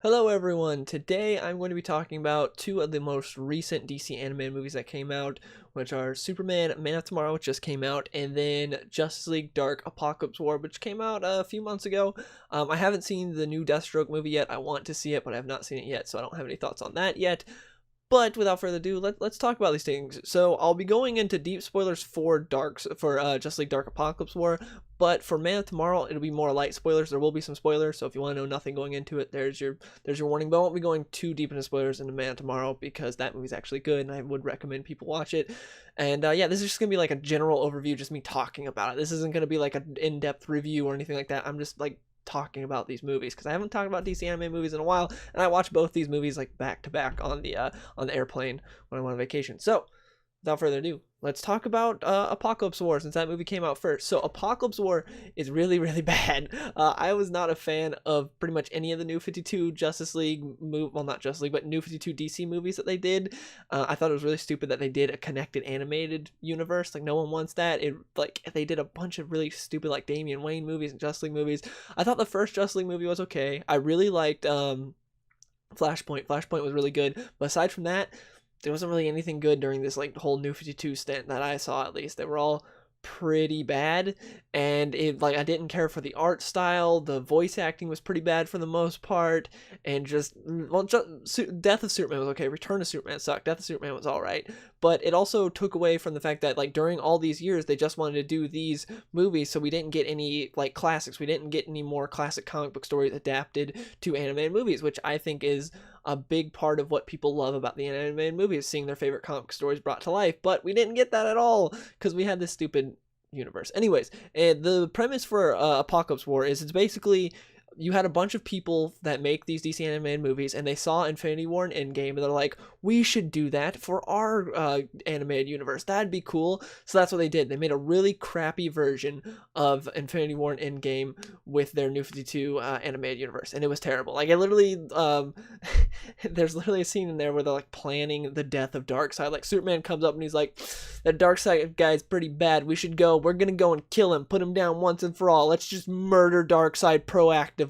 Hello everyone, today I'm going to be talking about two of the most recent DC animated movies that came out, which are Superman, Man of Tomorrow, which just came out, and then Justice League Dark Apokolips War, which came out a few months ago. I haven't seen the new Deathstroke movie yet. I want to see it, but I have not seen it yet, so I don't have any thoughts on that yet. But without further ado, let's talk about these things. So I'll be going into deep spoilers for Justice League Dark Apokolips War, but for Man of Tomorrow, it'll be more light spoilers. There will be some spoilers, so if you want to know nothing going into it, there's your warning. But I won't be going too deep into spoilers into Man of Tomorrow because that movie's actually good, and I would recommend people watch it. And yeah, this is just gonna be like a general overview, just me talking about it. This isn't gonna be like an in-depth review or anything like that. I'm just like talking about these movies because I haven't talked about DC anime movies in a while, and I watched both these movies like back to back on the airplane when I went on vacation. So without further ado, let's talk about Apokolips War, since that movie came out first. So Apokolips War is really bad. I was not a fan of pretty much any of the New 52 Justice League well, not Justice League, but New 52 DC movies that they did. I thought it was really stupid that they did a connected animated universe. Like, no one wants that. They did a bunch of really stupid like Damian Wayne movies and Justice League movies. I thought the first Justice League movie was okay. I really liked Flashpoint. Flashpoint was really good, but aside from that, there wasn't really anything good during this like whole New 52 stint that I saw. At least they were all pretty bad, and I didn't care for the art style. The voice acting was pretty bad for the most part, and Death of Superman was okay. Return of Superman sucked. Death of Superman was all right, but it also took away from the fact that like during all these years they just wanted to do these movies, so we didn't get any like classics. We didn't get any more classic comic book stories adapted to animated movies, which I think is a big part of what people love about the animated movies, seeing their favorite comic stories brought to life. But we didn't get that at all because we had this stupid universe. Anyways, the premise for Apokolips War is it's basically you had a bunch of people that make these DC animated movies, and they saw Infinity War and Endgame, and they're like, we should do that for our animated universe. That'd be cool. So that's what they did. They made a really crappy version of Infinity War and Endgame with their New 52 animated universe, and it was terrible. Like, it literally, there's literally a scene in there where they're like planning the death of Darkseid. Like, Superman comes up and he's like, that Darkseid guy's pretty bad. We're gonna go and kill him, put him down once and for all. Let's just murder Darkseid proactively.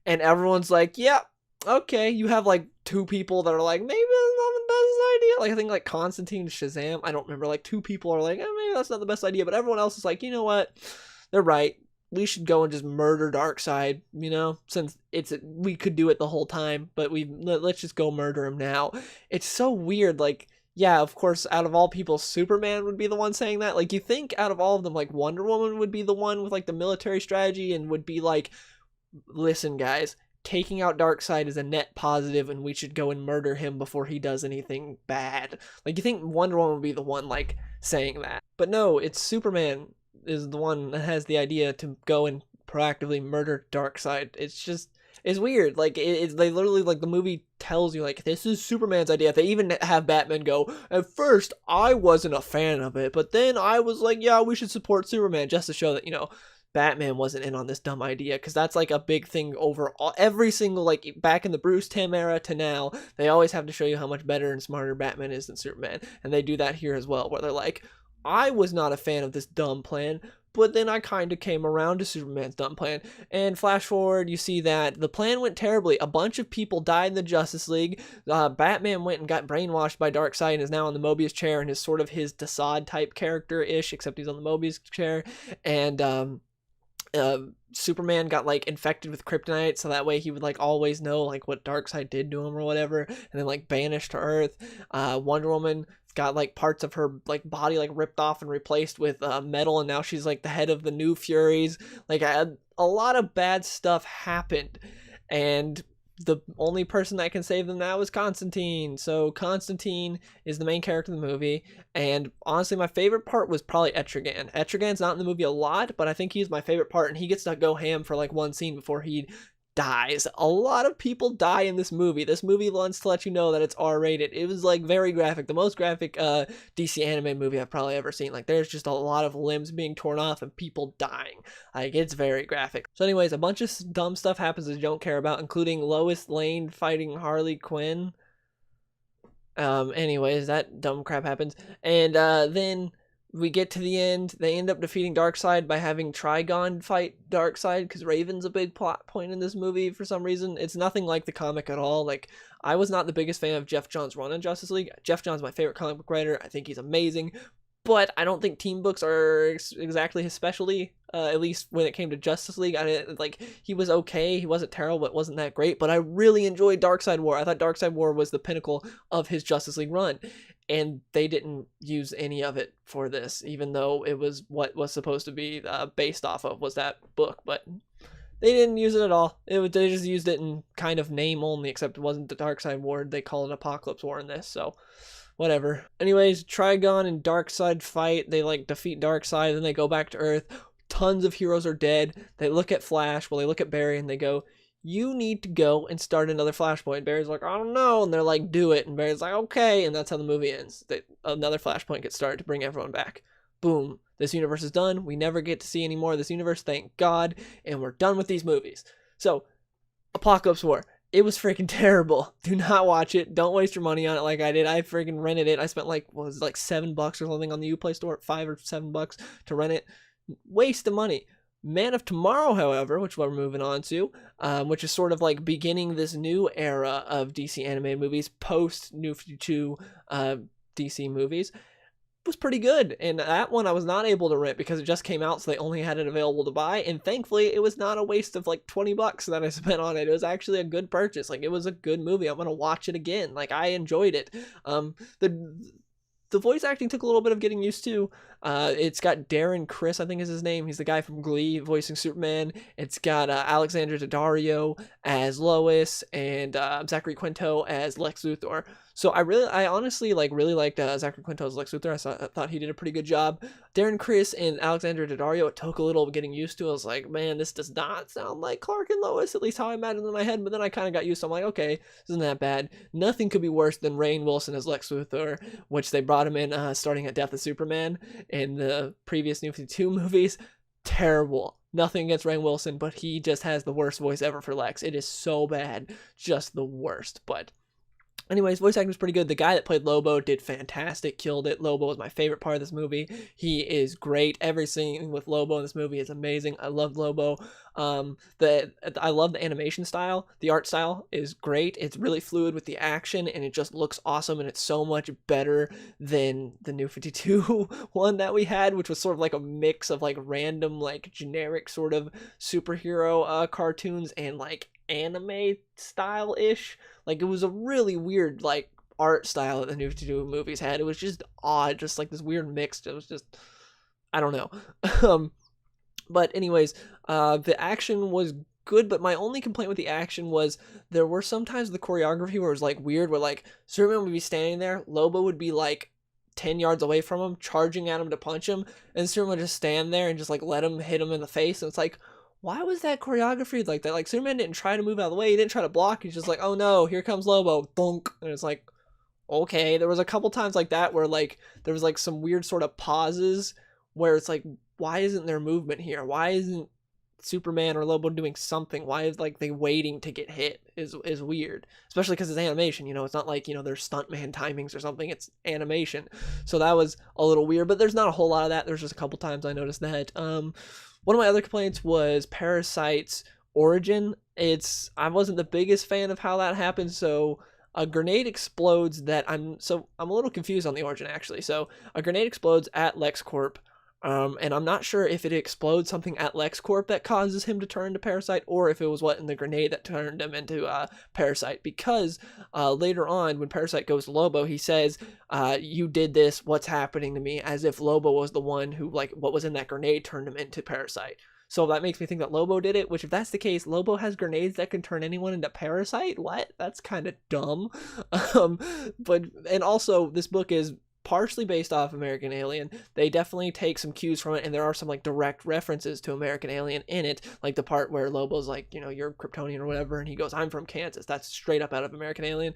And everyone's like, yeah, okay. You have like two people that are like, maybe that's not the best idea. Like, I think like Constantine, Shazam, I don't remember, like two people are like, maybe that's not the best idea, but everyone else is like, you know what, they're right, we should go and just murder Darkseid, since we could do it the whole time, but let's just go murder him now. It's so weird. Like, yeah, of course, out of all people, Superman would be the one saying that. Like, you think out of all of them, like, Wonder Woman would be the one with like the military strategy and would be like, listen guys, taking out Darkseid is a net positive, and we should go and murder him before he does anything bad. Like, you think Wonder Woman would be the one like saying that, but no, it's Superman is the one that has the idea to go and proactively murder Darkseid. It's weird. Like, they literally, like, the movie tells you, like, this is Superman's idea. They even have Batman go, at first I wasn't a fan of it, but then I was like, yeah, we should support Superman, just to show that, Batman wasn't in on this dumb idea, because that's like a big thing over every single, like, back in the Bruce Timm era to now, they always have to show you how much better and smarter Batman is than Superman, and they do that here as well, where they're like, I was not a fan of this dumb plan, but then I kind of came around to Superman's dumb plan. And flash forward, you see that the plan went terribly. A bunch of people died in the Justice League. Batman went and got brainwashed by Darkseid and is now on the Mobius chair and is sort of his Desaad type character-ish, except he's on the Mobius chair. And Superman got like infected with kryptonite, so that way he would like always know like what Darkseid did to him or whatever, and then like banished to Earth. Wonder Woman got like parts of her like body like ripped off and replaced with metal, and now she's like the head of the New Furies. Like, a lot of bad stuff happened, and the only person that can save them now is Constantine. So Constantine is the main character of the movie, and honestly my favorite part was probably Etrigan. Etrigan's not in the movie a lot, but I think he's my favorite part, and he gets to go ham for like one scene before he dies. A lot of people die in this movie. This movie wants to let you know that it's R-rated. It was like very graphic. The most graphic DC anime movie I've probably ever seen. Like, there's just a lot of limbs being torn off and people dying. Like, it's very graphic. So anyways, a bunch of dumb stuff happens that you don't care about, including Lois Lane fighting Harley Quinn. Anyways, that dumb crap happens. And then we get to the end. They end up defeating Darkseid by having Trigon fight Darkseid, because Raven's a big plot point in this movie for some reason. It's nothing like the comic at all. Like, I was not the biggest fan of Jeff Johns' run on Justice League. Jeff Johns is my favorite comic book writer. I think he's amazing. But I don't think team books are exactly his specialty, at least when it came to Justice League. He was okay. He wasn't terrible, but wasn't that great. But I really enjoyed Darkseid War. I thought Darkseid War was the pinnacle of his Justice League run. And they didn't use any of it for this, even though it was what was supposed to be based off of was that book. But they didn't use it at all. They just used it in kind of name only, except it wasn't the Darkseid War. They call it Apokolips War in this, so whatever. Anyways, Trigon and Darkseid fight. They like defeat Darkseid, then they go back to Earth. Tons of heroes are dead. They look at Flash, they look at Barry, and they go, "You need to go and start another Flashpoint." Barry's like, "I don't know," and they're like, "Do it," and Barry's like, "Okay," and that's how the movie ends. Another Flashpoint gets started to bring everyone back. Boom. This universe is done. We never get to see any more of this universe, thank God, and we're done with these movies. So, Apokolips War. It was freaking terrible. Do not watch it. Don't waste your money on it like I did. I freaking rented it. I spent like $7 or something on the Uplay store, $5 or $7 to rent it. Waste of money. Man of Tomorrow, however, which we're moving on to, which is sort of like beginning this new era of DC animated movies post New 52 DC movies, was pretty good. And that one I was not able to rent because it just came out, so they only had it available to buy. And thankfully, it was not a waste of like $20 that I spent on it. It was actually a good purchase. Like, it was a good movie. I'm gonna watch it again. Like, I enjoyed it. The voice acting took a little bit of getting used to. It's got Darren Criss, I think is his name. He's the guy from Glee voicing Superman. It's got Alexandra Daddario as Lois and Zachary Quinto as Lex Luthor. So I honestly really liked Zachary Quinto as Lex Luthor. I thought he did a pretty good job. Darren Criss and Alexandra Daddario, it took a little getting used to. I was like, man, this does not sound like Clark and Lois, at least how I imagined in my head. But then I kind of got used to it. I'm like, okay, this isn't that bad. Nothing could be worse than Rainn Wilson as Lex Luthor, which they brought him in starting at Death of Superman in the previous New 52 movies. Terrible. Nothing against Rainn Wilson, but he just has the worst voice ever for Lex. It is so bad. Just the worst. But anyways, voice acting was pretty good. The guy that played Lobo did fantastic, killed it. Lobo was my favorite part of this movie. He is great. Every scene with Lobo in this movie is amazing. I love Lobo. I love the animation style. The art style is great. It's really fluid with the action, and it just looks awesome, and it's so much better than the New 52 one that we had, which was sort of like a mix of like random, like generic sort of superhero cartoons and like anime style-ish. Like, it was a really weird like art style that the New 52 movies had. It was just odd, just like this weird mix. It was just, I don't know. But anyways, the action was good, but my only complaint with the action was there were sometimes the choreography where it was like weird, where like Superman would be standing there, Lobo would be like 10 yards away from him, charging at him to punch him, and Superman would just stand there and just like let him hit him in the face. And it's like, why was that choreography like that? Like, Superman didn't try to move out of the way. He didn't try to block. He's just like, oh no, here comes Lobo. Thunk. And it's like, okay. There was a couple times like that where like there was like some weird sort of pauses where it's like, why isn't there movement here? Why isn't Superman or Lobo doing something? Why is like they waiting to get hit is weird, especially because it's animation. You know, it's not like, you know, there's stuntman timings or something. It's animation, so that was a little weird. But there's not a whole lot of that. There's just a couple times I noticed that. One of my other complaints was Parasite's origin. I wasn't the biggest fan of how that happened. So a grenade explodes I'm a little confused on the origin actually. So a grenade explodes at LexCorp. And I'm not sure if it explodes something at LexCorp that causes him to turn into Parasite, or if it was what in the grenade that turned him into Parasite. Because later on, when Parasite goes to Lobo, he says, "You did this. What's happening to me?" As if Lobo was the one who, like, what was in that grenade turned him into Parasite. So that makes me think that Lobo did it. Which, if that's the case, Lobo has grenades that can turn anyone into Parasite. What? That's kind of dumb. And also, this book is partially based off American Alien. They definitely take some cues from it, and there are some like direct references to American Alien in it, like the part where Lobo's like, you know, you're Kryptonian or whatever, and he goes, I'm from Kansas. That's straight up out of American Alien.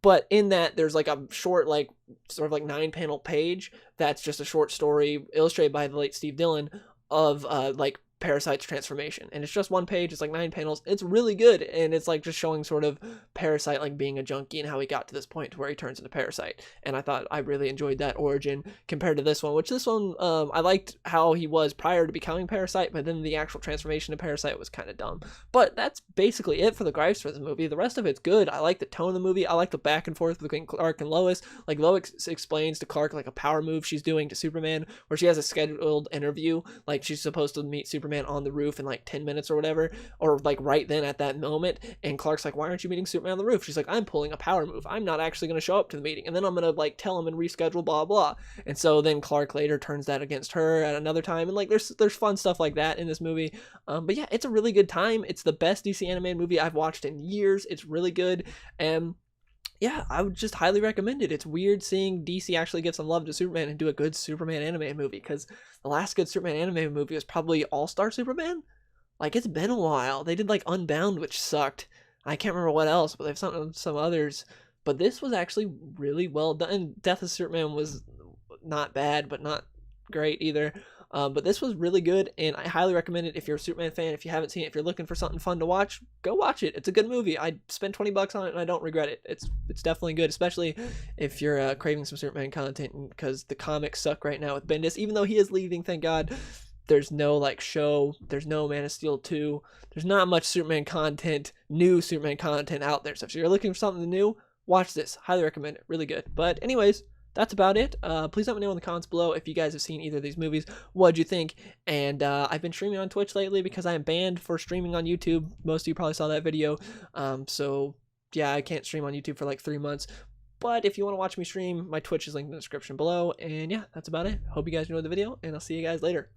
But in that, there's like a short, like sort of like 9-panel page that's just a short story illustrated by the late Steve Dillon of like Parasite's transformation, and it's just one page. It's like 9 panels. It's really good, and it's like just showing sort of Parasite like being a junkie and how he got to this point to where he turns into Parasite. And I thought I really enjoyed that origin compared to this one, which this one I liked how he was prior to becoming Parasite, but then the actual transformation to Parasite was kind of dumb. But that's basically it for the gripes for this movie. The rest of it's good. I like the tone of the movie. I like the back and forth between Clark and Lois. Like Lois explains to Clark like a power move she's doing to Superman, where she has a scheduled interview, like she's supposed to meet Superman on the roof in like 10 minutes or whatever, or like right then at that moment, and Clark's like, why aren't you meeting Superman on the roof? She's like, I'm pulling a power move. I'm not actually going to show up to the meeting, and then I'm going to like tell him and reschedule blah blah. And so then Clark later turns that against her at another time, and like there's fun stuff like that in this movie. But yeah, it's a really good time. It's the best DC animated movie I've watched in years. It's really good, and yeah, I would just highly recommend it. It's weird seeing DC actually give some love to Superman and do a good Superman animated movie, because the last good Superman animated movie was probably All-Star Superman. Like, it's been a while. They did like Unbound, which sucked. I can't remember what else, but they've some others. But this was actually really well done. Death of Superman was not bad, but not great either. But this was really good, and I highly recommend it if you're a Superman fan. If you haven't seen it, if you're looking for something fun to watch, go watch it. It's a good movie. I spent $20 on it, and I don't regret it. It's definitely good, especially if you're craving some Superman content, because the comics suck right now with Bendis. Even though he is leaving, thank God, there's no like show. There's no Man of Steel 2. There's not much Superman content, new Superman content out there. So if you're looking for something new, watch this. Highly recommend it. Really good. But anyways, that's about it. Please let me know in the comments below if you guys have seen either of these movies. What'd you think? And I've been streaming on Twitch lately because I am banned for streaming on YouTube. Most of you probably saw that video. So yeah, I can't stream on YouTube for like 3 months. But if you want to watch me stream, my Twitch is linked in the description below. And yeah, that's about it. Hope you guys enjoyed the video, and I'll see you guys later.